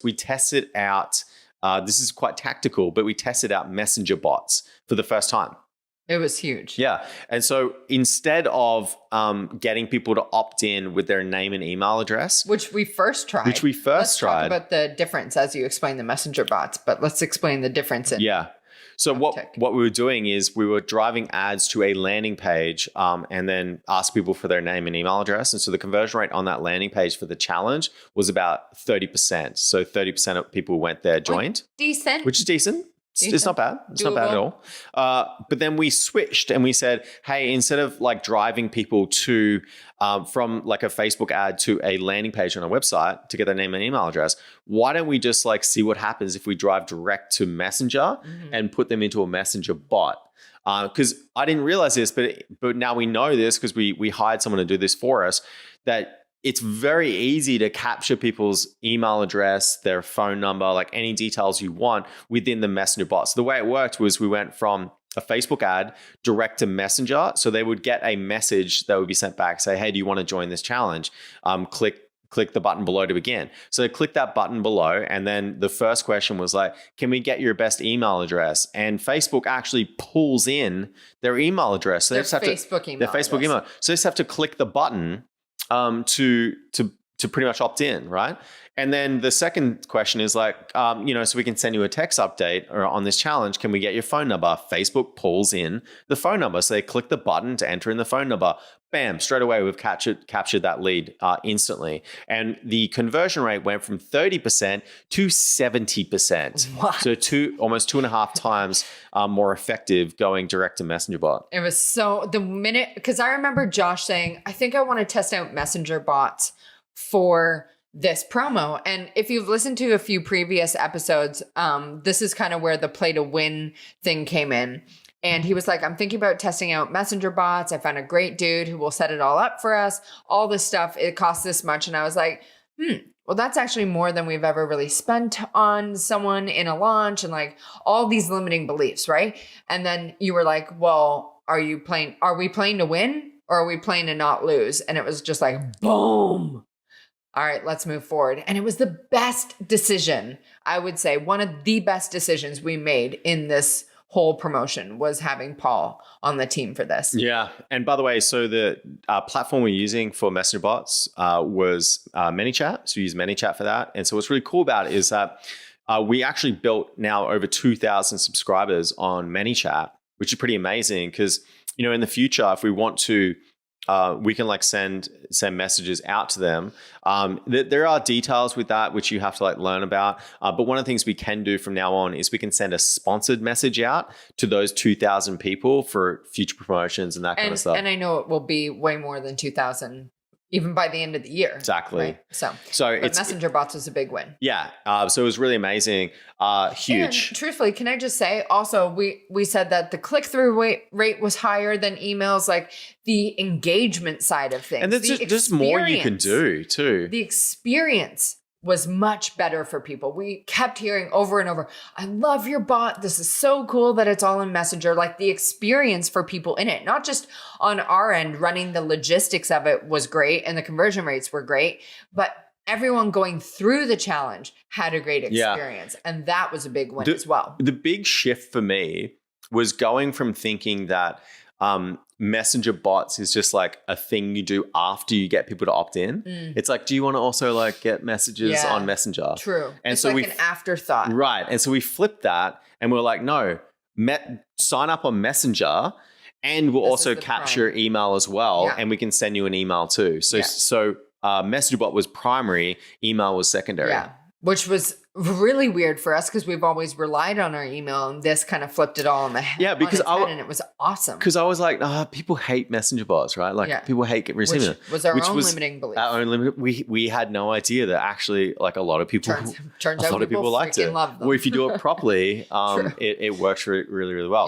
we tested out, this is quite tactical, but we tested out messenger bots for the first time. It was huge. Yeah. And so instead of getting people to opt in with their name and email address, which we first tried. Let's talk about the difference as you explain the messenger bots, but let's explain the difference in So what we were doing is we were driving ads to a landing page and then ask people for their name and email address. And so the conversion rate on that landing page for the challenge was about 30%. So 30% of people went there, joined. Decent. Which is decent. It's not bad. It's not bad at all. But then we switched and we said, hey, instead of like driving people to from like a Facebook ad to a landing page on a website to get their name and email address, why don't we just like see what happens if we drive direct to Messenger and put them into a Messenger bot? Because I didn't realize this, but now we know this because we hired someone to do this for us, that it's very easy to capture people's email address, their phone number, like any details you want within the Messenger bot. So the way it worked was we went from a Facebook ad direct to Messenger. So they would get a message that would be sent back, say, hey, do you want to join this challenge? Click the button below to begin. So they click that button below. And then the first question was like, can we get your best email address? And Facebook actually pulls in their email address. So their Facebook email. So they just have to click the button to pretty much opt in, right? And then the second question is like, so we can send you a text update or on this challenge. Can we get your phone number? Facebook pulls in the phone number. So they click the button to enter in the phone number. Bam, straight away, we've captured that lead instantly. And the conversion rate went from 30% to 70%. What? So almost 2.5 times more effective going direct to Messenger bot. It was because I remember Josh saying, I think I want to test out Messenger bots for this promo. And if you've listened to a few previous episodes, this is kind of where the play to win thing came in. And he was like, I'm thinking about testing out messenger bots. I found a great dude who will set it all up for us. All this stuff, it costs this much. And I was like, well, that's actually more than we've ever really spent on someone in a launch and like all these limiting beliefs, right? And then you were like, well, are we playing to win or are we playing to not lose? And it was just like, boom. All right, let's move forward. And it was the best decision, I would say, one of the best decisions we made in this whole promotion was having Paul on the team for this. Yeah. And by the way, so the platform we're using for messenger bots was ManyChat. So we use ManyChat for that. And so what's really cool about it is that we actually built now over 2,000 subscribers on ManyChat, which is pretty amazing because, in the future, if we want to, we can like send messages out to them. There are details with that which you have to like learn about. But one of the things we can do from now on is we can send a sponsored message out to those 2,000 people for future promotions and that kind of stuff. And I know it will be way more than 2,000 even by the end of the year. Exactly. Right? So messenger bots was a big win. Yeah. So it was really amazing. Huge. And truthfully, can I just say also, we said that the click-through rate was higher than emails, like the engagement side of things. And there's just more you can do too. The experience was much better for people. We kept hearing over and over, I love your bot. This is so cool that it's all in Messenger. Like the experience for people in it, not just on our end, running the logistics of it was great and the conversion rates were great, but everyone going through the challenge had a great experience. Yeah. And that was a big win as well. The big shift for me was going from thinking that messenger bots is just like a thing you do after you get people to opt in. It's like, do you want to also like get messages on Messenger? True. And it's so like an afterthought. Right. And so we flipped that and we're like, no, sign up on Messenger and we'll also capture email as well. Yeah. And we can send you an email too. So messenger bot was primary, email was secondary. Yeah. Which was really weird for us because we've always relied on our email, and this kind of flipped it all on the head. Yeah, because and it was awesome. Because I was like, people hate messenger bots, right? Like people hate receiving it. Was our own limiting belief. Our own limit. We had no idea that actually, like a lot of people, turns out people liked it. Love them. Well, if you do it properly, it works really, really well.